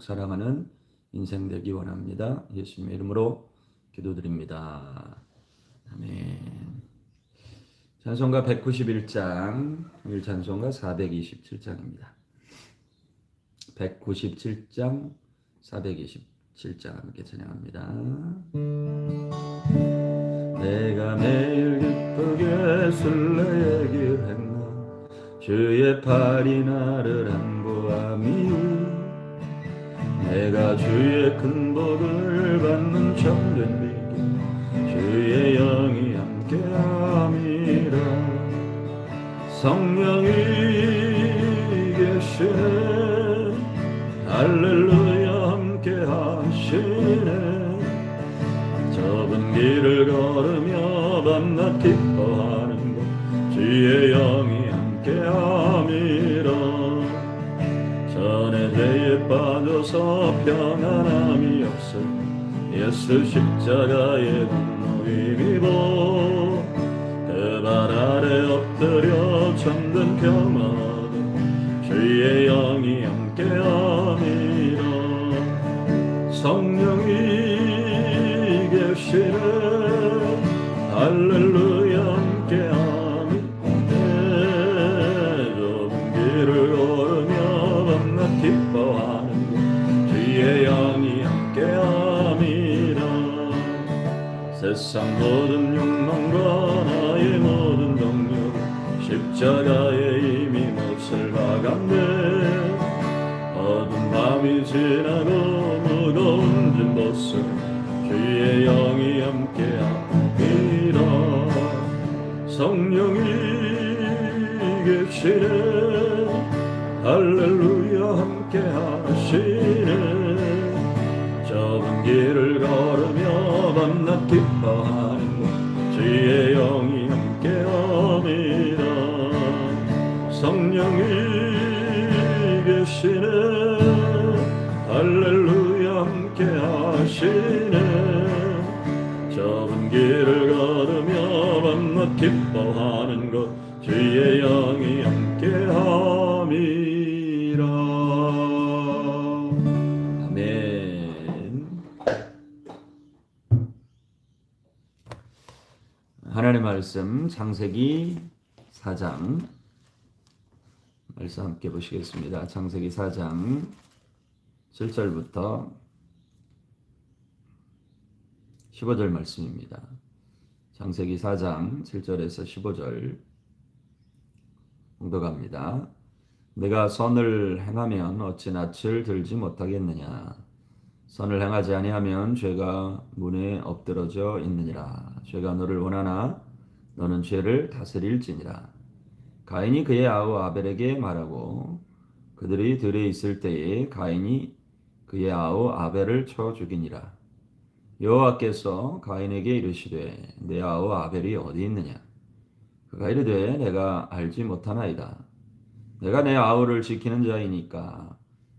사랑하는 인생 되기 원합니다. 예수님의 이름으로 기도드립니다. 아멘. 찬송가 191장, 1찬송가 427장입니다. 197장, 427장 함께 찬양합니다. 내가 매일 기쁘게 술래에게 했나 주의 팔이 나를 안보함이 내가 주의 큰 복을 받는 참된 믿음 주의 영이 함께함이라 성령이 계시네 할렐루야 함께하시네 좁은 길을 걸으며 밤낮 기뻐하는 것 주의 영이 함께함이라 전에 죄에 빠져서 평안함이 없을 예수 십자가의 분노 힘입어 그 발 아래 엎드려 잠든 평화도 주의 영이 함께함이라 성령이 계시네 할렐루야 함께함이네 좁은 길을 걸으며 밤낮 기뻐하는 것 주의 영이 함께함이라 세상 모든 욕망과 나의 모든 동력 십자가에 이미 몫을 박았네 어두운 밤이 지나고 무거운 짐 벗을 주의 영이 함께함이라 성령이 계시네 할렐루야 함께하시네 좁은 길을 걸으며 밤낮 기뻐하는 것 주의 영이 함께함이라 성령이 계시네 할렐루야 함께하시네 좁은 길을 걸으며 밤낮 기뻐하는 것 주의 영이 함께함이라 아멘. 하나님의 말씀 창세기 4장 말씀 함께 보시겠습니다. 창세기 4장 7절부터 15절 말씀입니다. 창세기 4장 7절에서 15절 봉독합니다. 내가 선을 행하면 어찌 낯을 들지 못하겠느냐 선을 행하지 아니하면 죄가 문에 엎드러져 있느니라 죄가 너를 원하나 너는 죄를 다스릴지니라 가인이 그의 아우 아벨에게 말하고 그들이 들에 있을 때에 가인이 그의 아우 아벨을 쳐 죽이니라 여호와께서 가인에게 이르시되 내 아우 아벨이 어디 있느냐 그가 이르되 내가 알지 못하나이다 내가 내 아우를 지키는 자이니까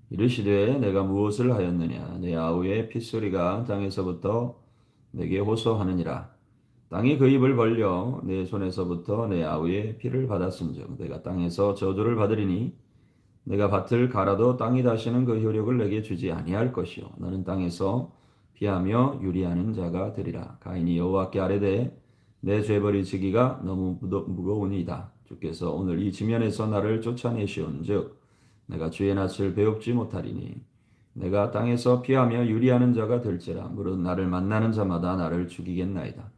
이르시되 내가 무엇을 하였느냐 내 아우의 핏소리가 땅에서부터 내게 호소하느니라 땅이 그 입을 벌려 내 손에서부터 내 아우의 피를 받았은즉 내가 땅에서 저주를 받으리니 내가 밭을 갈아도 땅이 다시는 그 효력을 내게 주지 아니할 것이요 너는 땅에서 피하며 유리하는 자가 되리라 가인이 여호와께 아뢰되 내 죄벌이 지기가 너무 무거우니이다 주께서 오늘 이 지면에서 나를 쫓아내시온즉 내가 주의 낯을 배웁지 못하리니 내가 땅에서 피하며 유리하는 자가 될지라 무릇 나를 만나는 자마다 나를 죽이겠나이다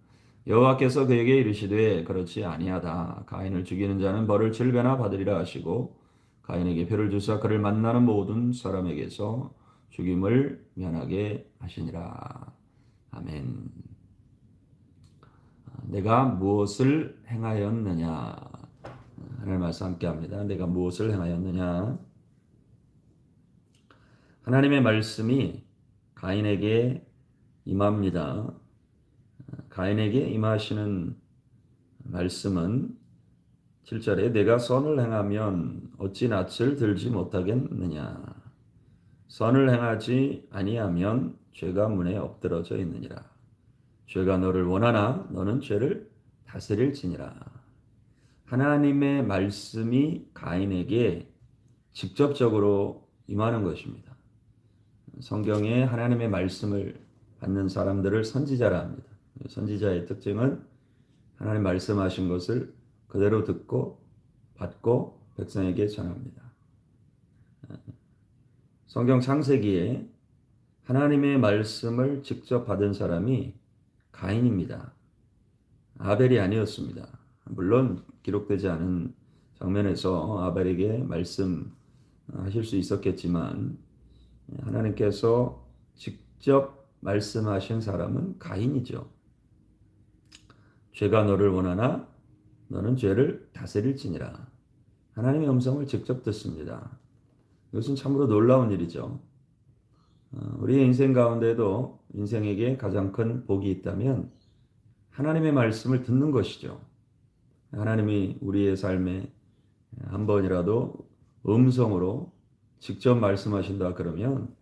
여호와께서 그에게 이르시되 그렇지 아니하다 가인을 죽이는 자는 벌을 7배나 받으리라 하시고 가인에게 표를 주사 그를 만나는 모든 사람에게서 죽임을 면하게 하시니라 아멘. 내가 무엇을 행하였느냐 하나님 말씀 함께 합니다. 내가 무엇을 행하였느냐 하나님의 말씀이 가인에게 임합니다. 가인에게 임하시는 말씀은 7절에 내가 선을 행하면 어찌 낯을 들지 못하겠느냐 선을 행하지 아니하면 죄가 문에 엎드러져 있느니라 죄가 너를 원하나 너는 죄를 다스릴지니라. 하나님의 말씀이 가인에게 직접적으로 임하는 것입니다. 성경에 하나님의 말씀을 받는 사람들을 선지자라 합니다. 선지자의 특징은 하나님 말씀하신 것을 그대로 듣고 받고 백성에게 전합니다. 성경 창세기에 하나님의 말씀을 직접 받은 사람이 가인입니다. 아벨이 아니었습니다. 물론 기록되지 않은 장면에서 아벨에게 말씀하실 수 있었겠지만 하나님께서 직접 말씀하신 사람은 가인이죠. 죄가 너를 원하나 너는 죄를 다스릴지니라. 하나님의 음성을 직접 듣습니다. 이것은 참으로 놀라운 일이죠. 우리의 인생 가운데도 인생에게 가장 큰 복이 있다면 하나님의 말씀을 듣는 것이죠. 하나님이 우리의 삶에 한 번이라도 음성으로 직접 말씀하신다 그러면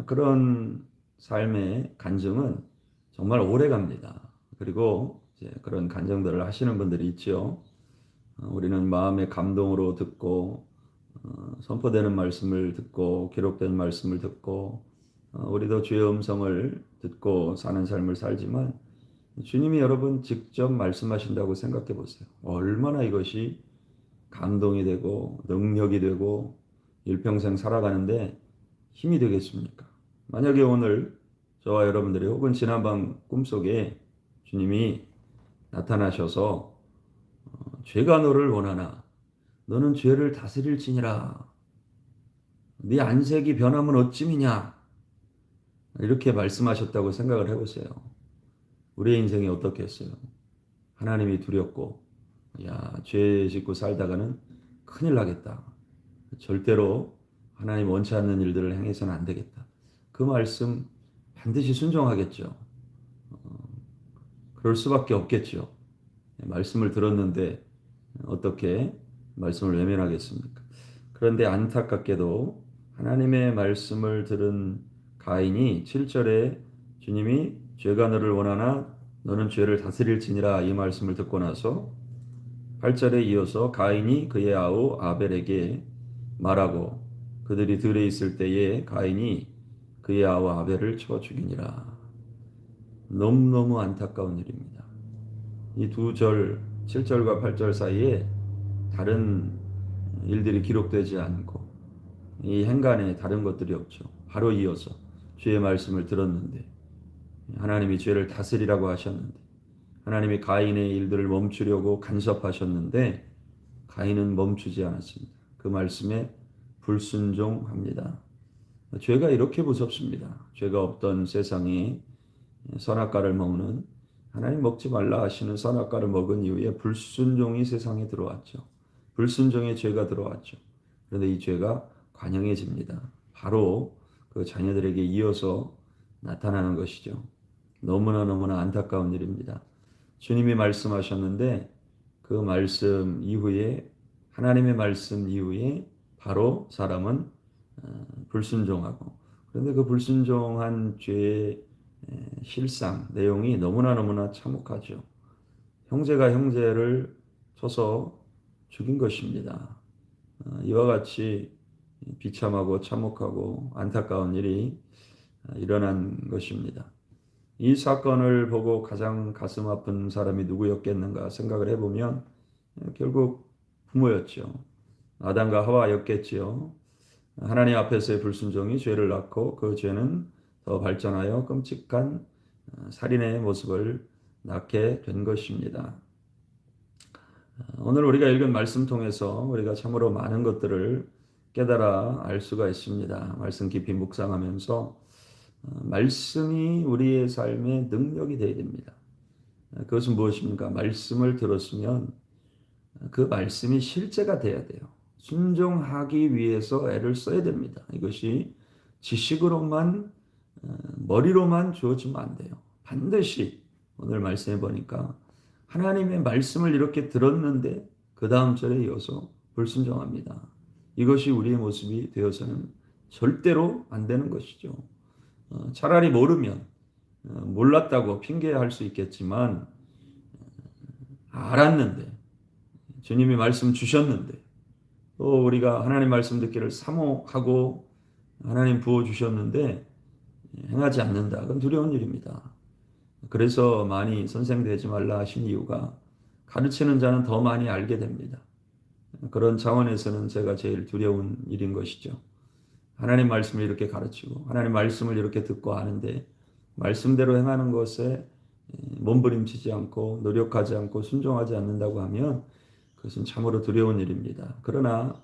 그런 삶의 간증은 정말 오래 갑니다. 그리고 이제 그런 간증들을 하시는 분들이 있죠. 우리는 마음의 감동으로 듣고 선포되는 말씀을 듣고 기록된 말씀을 듣고 우리도 주의 음성을 듣고 사는 삶을 살지만 주님이 여러분 직접 말씀하신다고 생각해 보세요. 얼마나 이것이 감동이 되고 능력이 되고 일평생 살아가는데 힘이 되겠습니까? 만약에 오늘 저와 여러분들이 혹은 지난밤 꿈속에 주님이 나타나셔서 죄가 너를 원하나 너는 죄를 다스릴지니라 네 안색이 변하면 어찌미냐 이렇게 말씀하셨다고 생각을 해보세요. 우리의 인생이 어떻겠어요? 하나님이 두렵고 죄 짓고 살다가는 큰일 나겠다. 절대로 하나님 원치 않는 일들을 행해서는 안 되겠다. 그 말씀 반드시 순종하겠죠. 그럴 수밖에 없겠죠. 말씀을 들었는데 어떻게 말씀을 외면하겠습니까? 그런데 안타깝게도 하나님의 말씀을 들은 가인이 7절에 주님이 죄가 너를 원하나 너는 죄를 다스릴지니라 이 말씀을 듣고 나서 8절에 이어서 가인이 그의 아우 아벨에게 말하고 그들이 들에 있을 때에 가인이 그의 아우 아벨을 쳐 죽이니라. 너무너무 안타까운 일입니다. 이 두 절 7절과 8절 사이에 다른 일들이 기록되지 않고 이 행간에 다른 것들이 없죠. 바로 이어서 주의 말씀을 들었는데 하나님이 죄를 다스리라고 하셨는데 하나님이 가인의 일들을 멈추려고 간섭하셨는데 가인은 멈추지 않았습니다. 그 말씀에 불순종합니다. 죄가 이렇게 무섭습니다. 죄가 없던 세상에 선악과를 먹는 하나님 먹지 말라 하시는 선악과를 먹은 이후에 불순종이 세상에 들어왔죠. 불순종의 죄가 들어왔죠. 그런데 이 죄가 관영해집니다. 바로 그 자녀들에게 이어서 나타나는 것이죠. 너무나 안타까운 일입니다. 주님이 말씀하셨는데 그 말씀 이후에 하나님의 말씀 이후에 바로 사람은 불순종하고 그런데 그 불순종한 죄의 실상 내용이 너무나 참혹하죠. 형제가 형제를 쳐서 죽인 것입니다. 이와 같이 비참하고 참혹하고 안타까운 일이 일어난 것입니다. 이 사건을 보고 가장 가슴 아픈 사람이 누구였겠는가 생각을 해보면 결국 부모였죠. 아담과 하와였겠지요. 하나님 앞에서의 불순종이 죄를 낳고 그 죄는 더 발전하여 끔찍한 살인의 모습을 낳게 된 것입니다. 오늘 우리가 읽은 말씀 통해서 우리가 참으로 많은 것들을 깨달아 알 수가 있습니다. 말씀 깊이 묵상하면서 말씀이 우리의 삶의 능력이 되어야 됩니다. 그것은 무엇입니까? 말씀을 들었으면 그 말씀이 실제가 돼야 돼요. 순종하기 위해서 애를 써야 됩니다. 이것이 지식으로만 머리로만 주어지면 안 돼요. 반드시 오늘 말씀해 보니까 하나님의 말씀을 이렇게 들었는데 그 다음 절에 이어서 불순종합니다. 이것이 우리의 모습이 되어서는 절대로 안 되는 것이죠. 차라리 모르면 몰랐다고 핑계할 수 있겠지만 알았는데 주님이 말씀 주셨는데 또 우리가 하나님 말씀 듣기를 사모하고 하나님 부어주셨는데 행하지 않는다. 그건 두려운 일입니다. 그래서 많이 선생되지 말라 하신 이유가 가르치는 자는 더 많이 알게 됩니다. 그런 차원에서는 제가 제일 두려운 일인 것이죠. 하나님 말씀을 이렇게 가르치고 하나님 말씀을 이렇게 듣고 아는데 말씀대로 행하는 것에 몸부림치지 않고 노력하지 않고 순종하지 않는다고 하면 그것은 참으로 두려운 일입니다. 그러나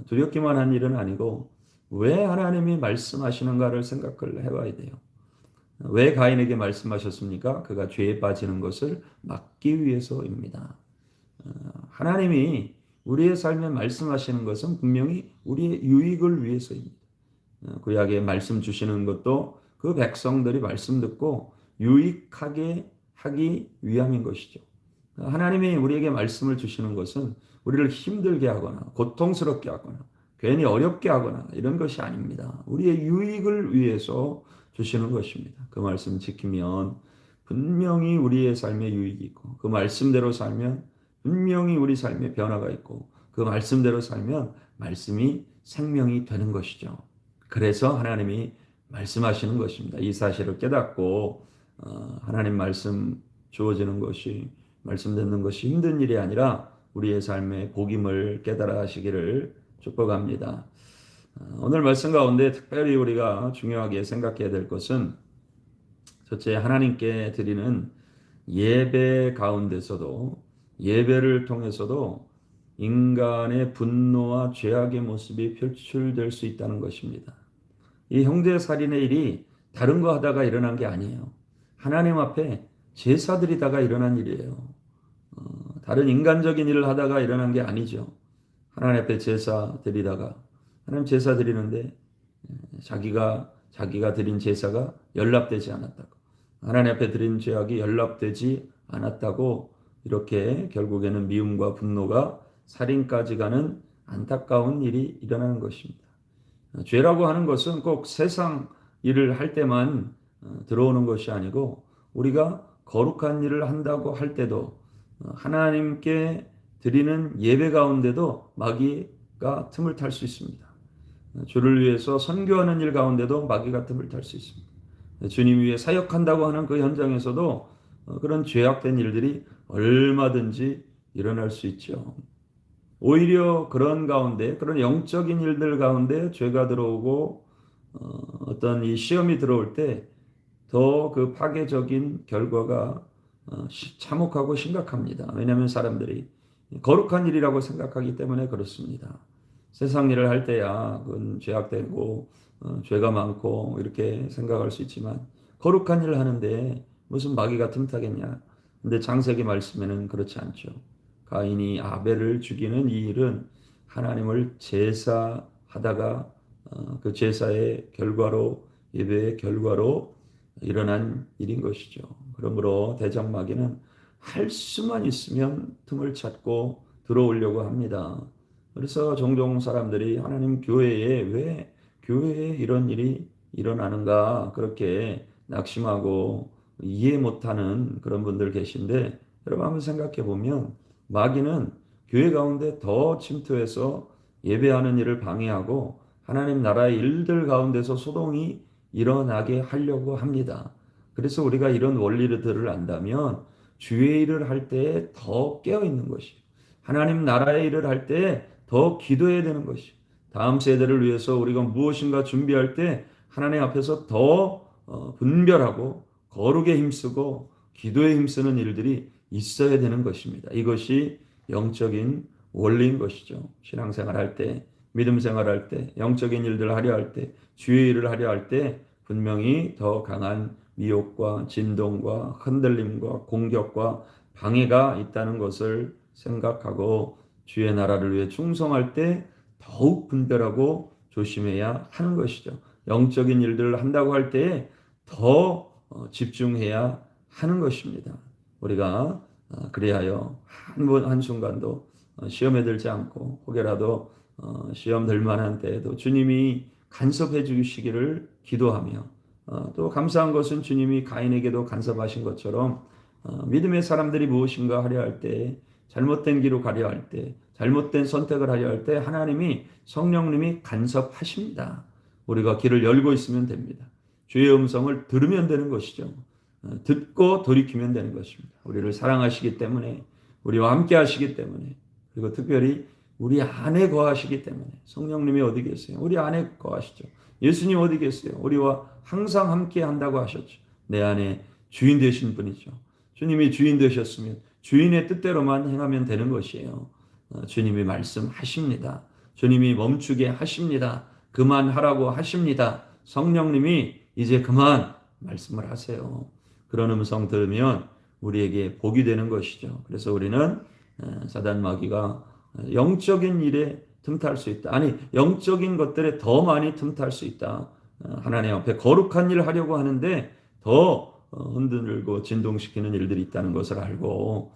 두렵기만 한 일은 아니고 왜 하나님이 말씀하시는가를 생각을 해봐야 돼요. 왜 가인에게 말씀하셨습니까? 그가 죄에 빠지는 것을 막기 위해서입니다. 하나님이 우리의 삶에 말씀하시는 것은 분명히 우리의 유익을 위해서입니다. 구약에 말씀 주시는 것도 그 백성들이 말씀 듣고 유익하게 하기 위함인 것이죠. 하나님이 우리에게 말씀을 주시는 것은 우리를 힘들게 하거나 고통스럽게 하거나 괜히 어렵게 하거나 이런 것이 아닙니다. 우리의 유익을 위해서 주시는 것입니다. 그 말씀 지키면 분명히 우리의 삶에 유익이 있고 그 말씀대로 살면 분명히 우리 삶에 변화가 있고 그 말씀대로 살면 말씀이 생명이 되는 것이죠. 그래서 하나님이 말씀하시는 것입니다. 이 사실을 깨닫고 하나님 말씀 주어지는 것이 말씀 듣는 것이 힘든 일이 아니라 우리의 삶의 복임을 깨달아 하시기를 축복합니다. 오늘 말씀 가운데 특별히 우리가 중요하게 생각해야 될 것은 첫째 하나님께 드리는 예배 가운데서도 예배를 통해서도 인간의 분노와 죄악의 모습이 표출될 수 있다는 것입니다. 이 형제살인의 일이 다른 거 하다가 일어난 게 아니에요. 하나님 앞에 제사 드리다가 일어난 일이에요. 다른 인간적인 일을 하다가 일어난 게 아니죠. 하나님 앞에 제사 드리다가 하나님 제사 드리는데 자기가 드린 제사가 연락되지 않았다고 하나님 앞에 드린 죄악이 연락되지 않았다고 이렇게 결국에는 미움과 분노가 살인까지 가는 안타까운 일이 일어나는 것입니다. 죄라고 하는 것은 꼭 세상 일을 할 때만 들어오는 것이 아니고 우리가 거룩한 일을 한다고 할 때도 하나님께 드리는 예배 가운데도 마귀가 틈을 탈 수 있습니다. 주를 위해서 선교하는 일 가운데도 마귀가 틈을 탈 수 있습니다. 주님 위해 사역한다고 하는 그 현장에서도 그런 죄악된 일들이 얼마든지 일어날 수 있죠. 오히려 그런 가운데 그런 영적인 일들 가운데 죄가 들어오고 어떤 이 시험이 들어올 때 더 그 파괴적인 결과가 참혹하고 심각합니다. 왜냐하면 사람들이 거룩한 일이라고 생각하기 때문에 그렇습니다. 세상 일을 할 때야 그건 죄악되고 죄가 많고 이렇게 생각할 수 있지만 거룩한 일을 하는데 무슨 마귀가 틈타겠냐. 근데 창세기 말씀에는 그렇지 않죠. 가인이 아벨을 죽이는 이 일은 하나님을 제사하다가 그 제사의 결과로 예배의 결과로 일어난 일인 것이죠. 그러므로 대적마귀는 할 수만 있으면 틈을 찾고 들어오려고 합니다. 그래서 종종 사람들이 하나님 왜 교회에 이런 일이 일어나는가 그렇게 낙심하고 이해 못하는 그런 분들 계신데 여러분 한번 생각해 보면 마귀는 교회 가운데 더 침투해서 예배하는 일을 방해하고 하나님 나라의 일들 가운데서 소동이 일어나게 하려고 합니다. 그래서 우리가 이런 원리들을 안다면 주의 일을 할 때 더 깨어 있는 것이 하나님 나라의 일을 할 때 더 기도해야 되는 것이 다음 세대를 위해서 우리가 무엇인가 준비할 때 하나님 앞에서 더 분별하고 거룩에 힘쓰고 기도에 힘쓰는 일들이 있어야 되는 것입니다. 이것이 영적인 원리인 것이죠. 신앙생활 할 때, 믿음 생활할 때, 영적인 일들을 하려 할 때, 주의 일을 하려 할 때 분명히 더 강한 미혹과 진동과 흔들림과 공격과 방해가 있다는 것을 생각하고 주의 나라를 위해 충성할 때 더욱 분별하고 조심해야 하는 것이죠. 영적인 일들을 한다고 할 때에 더 집중해야 하는 것입니다. 우리가 그리하여 한순간도 시험에 들지 않고 혹여라도 시험 들 만한 때에도 주님이 간섭해 주시기를 기도하며 또 감사한 것은 주님이 가인에게도 간섭하신 것처럼 믿음의 사람들이 무엇인가 하려 할 때 잘못된 길로 가려 할 때 잘못된 선택을 하려 할 때 하나님이 성령님이 간섭하십니다. 우리가 귀를 열고 있으면 됩니다. 주의 음성을 들으면 되는 것이죠. 듣고 돌이키면 되는 것입니다. 우리를 사랑하시기 때문에, 우리와 함께 하시기 때문에, 그리고 특별히 우리 안에 거하시기 때문에. 성령님이 어디 계세요? 우리 안에 거하시죠. 예수님 어디 계세요? 우리와 항상 함께 한다고 하셨죠. 내 안에 주인 되신 분이죠. 주님이 주인 되셨으면 주인의 뜻대로만 행하면 되는 것이에요. 주님이 말씀하십니다. 주님이 멈추게 하십니다. 그만하라고 하십니다. 성령님이 이제 그만 말씀을 하세요. 그런 음성 들으면 우리에게 복이 되는 것이죠. 그래서 우리는 사단 마귀가 영적인 일에 틈탈 수 있다. 아니, 영적인 것들에 더 많이 틈탈 수 있다. 하나님 앞에 거룩한 일을 하려고 하는데 더 흔들고 진동시키는 일들이 있다는 것을 알고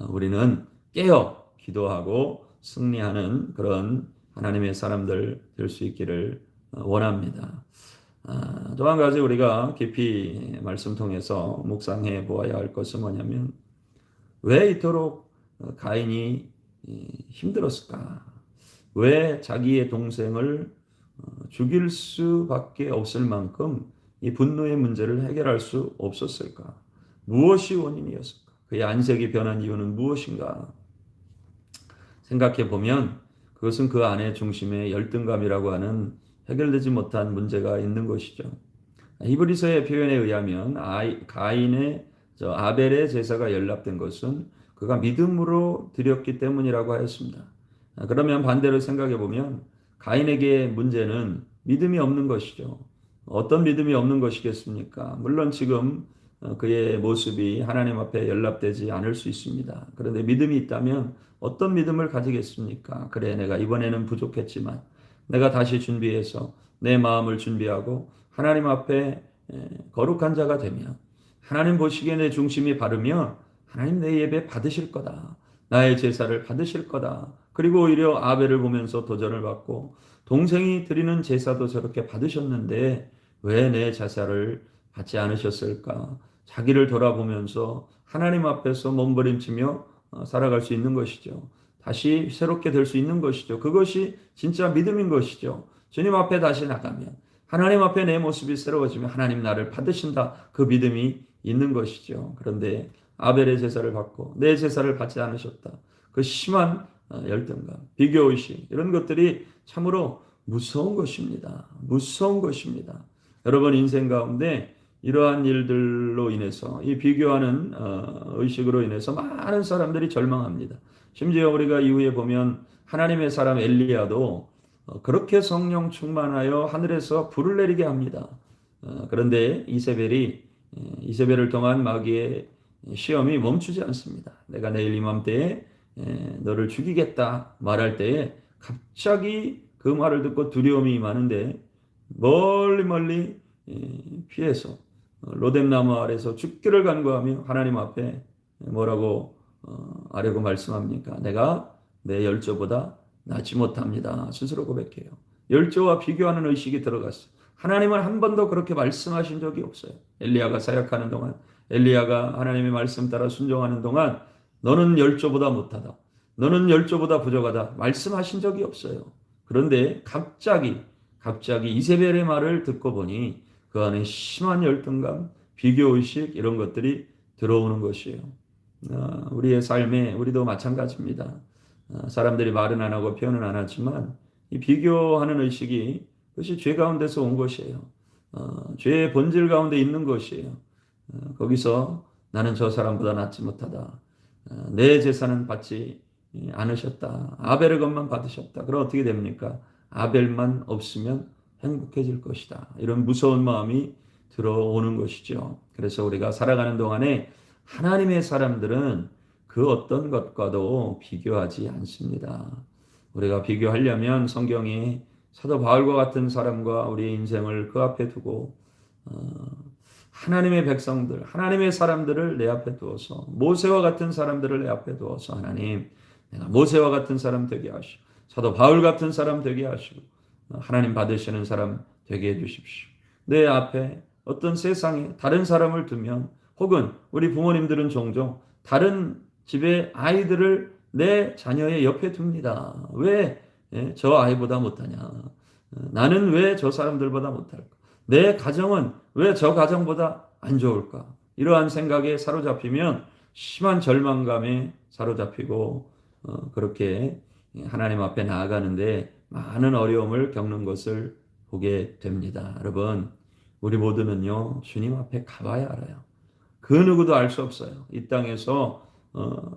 우리는 깨어 기도하고 승리하는 그런 하나님의 사람들 될 수 있기를 원합니다. 또 한 가지 우리가 깊이 말씀 통해서 묵상해 보아야 할 것은 뭐냐면 왜 이토록 가인이 힘들었을까? 왜 자기의 동생을 죽일 수밖에 없을 만큼 이 분노의 문제를 해결할 수 없었을까? 무엇이 원인이었을까? 그의 안색이 변한 이유는 무엇인가? 생각해 보면 그것은 그 안의 중심에 열등감이라고 하는 해결되지 못한 문제가 있는 것이죠. 히브리서의 표현에 의하면 가인의 아벨의 제사가 연락된 것은 그가 믿음으로 드렸기 때문이라고 하였습니다. 그러면 반대로 생각해 보면 가인에게 문제는 믿음이 없는 것이죠. 어떤 믿음이 없는 것이겠습니까? 물론 지금 그의 모습이 하나님 앞에 연락되지 않을 수 있습니다. 그런데 믿음이 있다면 어떤 믿음을 가지겠습니까? 그래, 내가 이번에는 부족했지만 내가 다시 준비해서 내 마음을 준비하고 하나님 앞에 거룩한 자가 되면 하나님 보시기에 내 중심이 바르면 하나님 내 예배 받으실 거다. 나의 제사를 받으실 거다. 그리고 오히려 아벨을 보면서 도전을 받고 동생이 드리는 제사도 저렇게 받으셨는데 왜 내 제사를 받지 않으셨을까? 자기를 돌아보면서 하나님 앞에서 몸부림치며 살아갈 수 있는 것이죠. 다시 새롭게 될 수 있는 것이죠. 그것이 진짜 믿음인 것이죠. 주님 앞에 다시 나가면 하나님 앞에 내 모습이 새로워지면 하나님 나를 받으신다. 그 믿음이 있는 것이죠. 그런데 아벨의 제사를 받고 내 제사를 받지 않으셨다. 그 심한 열등감, 비교의식 이런 것들이 참으로 무서운 것입니다. 무서운 것입니다. 여러분 인생 가운데 이러한 일들로 인해서 이 비교하는 의식으로 인해서 많은 사람들이 절망합니다. 심지어 우리가 이후에 보면 하나님의 사람 엘리야도 그렇게 성령 충만하여 하늘에서 불을 내리게 합니다. 그런데 이세벨을 통한 마귀의 시험이 멈추지 않습니다. 내가 내일 이맘때에 너를 죽이겠다 말할 때에 갑자기 그 말을 듣고 두려움이 임하는데 멀리 피해서 로뎀나무 아래서 죽기를 간구하며 하나님 앞에 뭐라고 하려고 말씀합니까? 내가 내 열조보다 낫지 못합니다. 스스로 고백해요. 열조와 비교하는 의식이 들어갔어요. 하나님은 한 번도 그렇게 말씀하신 적이 없어요. 엘리야가 사역하는 동안, 엘리야가 하나님의 말씀 따라 순종하는 동안 너는 열조보다 못하다. 너는 열조보다 부족하다. 말씀하신 적이 없어요. 그런데 갑자기 이세벨의 말을 듣고 보니 그 안에 심한 열등감, 비교의식 이런 것들이 들어오는 것이에요. 우리의 삶에 우리도 마찬가지입니다. 사람들이 말은 안 하고 표현은 안 하지만 이 비교하는 의식이 그것이 죄 가운데서 온 것이에요. 죄의 본질 가운데 있는 것이에요. 거기서 나는 저 사람보다 낫지 못하다. 내 제사는 받지 않으셨다. 아벨의 것만 받으셨다. 그럼 어떻게 됩니까? 아벨만 없으면 행복해질 것이다. 이런 무서운 마음이 들어오는 것이죠. 그래서 우리가 살아가는 동안에 하나님의 사람들은 그 어떤 것과도 비교하지 않습니다. 우리가 비교하려면 성경이 사도 바울과 같은 사람과 우리의 인생을 그 앞에 두고 하나님의 백성들, 하나님의 사람들을 내 앞에 두어서 모세와 같은 사람들을 내 앞에 두어서 하나님, 내가 모세와 같은 사람 되게 하시고 사도 바울 같은 사람 되게 하시고 하나님 받으시는 사람 되게 해주십시오. 내 앞에 어떤 세상에 다른 사람을 두면 혹은 우리 부모님들은 종종 다른 집의 아이들을 내 자녀의 옆에 둡니다. 왜 저 아이보다 못하냐? 나는 왜 저 사람들보다 못할까? 내 가정은 왜 저 가정보다 안 좋을까? 이러한 생각에 사로잡히면 심한 절망감에 사로잡히고 그렇게 하나님 앞에 나아가는데 많은 어려움을 겪는 것을 보게 됩니다. 여러분, 우리 모두는요, 주님 앞에 가봐야 알아요. 그 누구도 알 수 없어요. 이 땅에서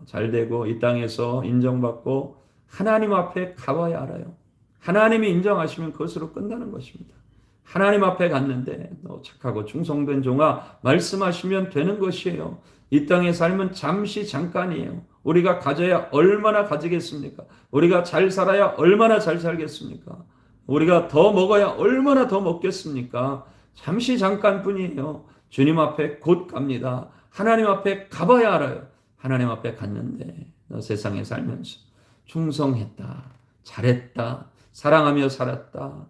잘 되고 이 땅에서 인정받고 하나님 앞에 가봐야 알아요. 하나님이 인정하시면 그것으로 끝나는 것입니다. 하나님 앞에 갔는데 너 착하고 충성된 종아 말씀하시면 되는 것이에요. 이 땅의 삶은 잠시 잠깐이에요. 우리가 가져야 얼마나 가지겠습니까? 우리가 잘 살아야 얼마나 잘 살겠습니까? 우리가 더 먹어야 얼마나 더 먹겠습니까? 잠시 잠깐뿐이에요. 주님 앞에 곧 갑니다. 하나님 앞에 가봐야 알아요. 하나님 앞에 갔는데 너 세상에 살면서 충성했다, 잘했다, 사랑하며 살았다.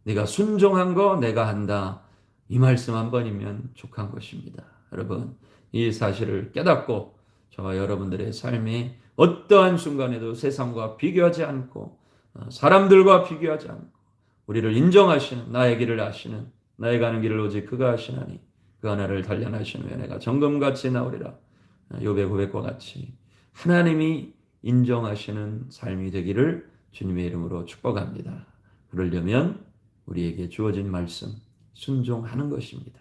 네가 순종한 거 내가 한다. 이 말씀 한 번이면 족한 것입니다. 여러분, 이 사실을 깨닫고 저와 여러분들의 삶이 어떠한 순간에도 세상과 비교하지 않고 사람들과 비교하지 않고 우리를 인정하시는 나의 길을 아시는 나의 가는 길을 오직 그가 하시나니 그 하나를 단련하시는 후에 내가 정금같이 나오리라. 욥의 고백과 같이 하나님이 인정하시는 삶이 되기를 주님의 이름으로 축복합니다. 그러려면 우리에게 주어진 말씀 순종하는 것입니다.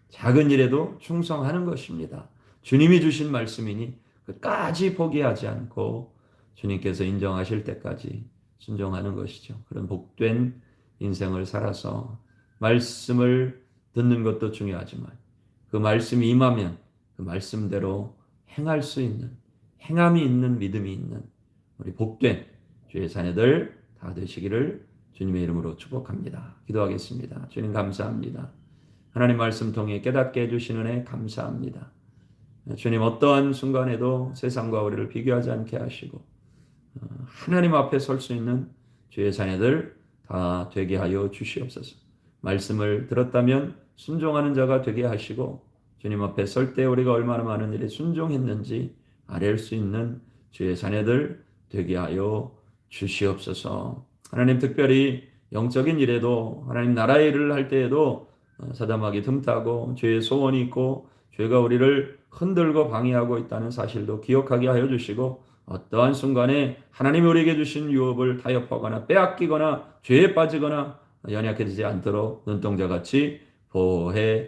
작은 일에도 충성하는 것입니다. 주님이 주신 말씀이니 끝까지 포기하지 않고 주님께서 인정하실 때까지 순종하는 것이죠. 그런 복된 인생을 살아서 말씀을 듣는 것도 중요하지만 그 말씀이 임하면 그 말씀대로 행할 수 있는 행함이 있는 믿음이 있는 우리 복된 주의 자녀들 다 되시기를 주님의 이름으로 축복합니다. 기도하겠습니다. 주님 감사합니다. 하나님 말씀 통해 깨닫게 해주시는 은혜 감사합니다. 주님 어떠한 순간에도 세상과 우리를 비교하지 않게 하시고 하나님 앞에 설 수 있는 주의 자녀들 다 되게 하여 주시옵소서. 말씀을 들었다면 순종하는 자가 되게 하시고 주님 앞에 설 때 우리가 얼마나 많은 일에 순종했는지 아뢰을 수 있는 주의 자녀들 되게 하여 주시옵소서. 하나님 특별히 영적인 일에도 하나님 나라의 일을 할 때에도 사담하기 틈타고 죄의 소원이 있고 죄가 우리를 흔들고 방해하고 있다는 사실도 기억하게 하여 주시고 어떠한 순간에 하나님이 우리에게 주신 유업을 타협하거나 빼앗기거나 죄에 빠지거나 연약해지지 않도록 눈동자같이 보호해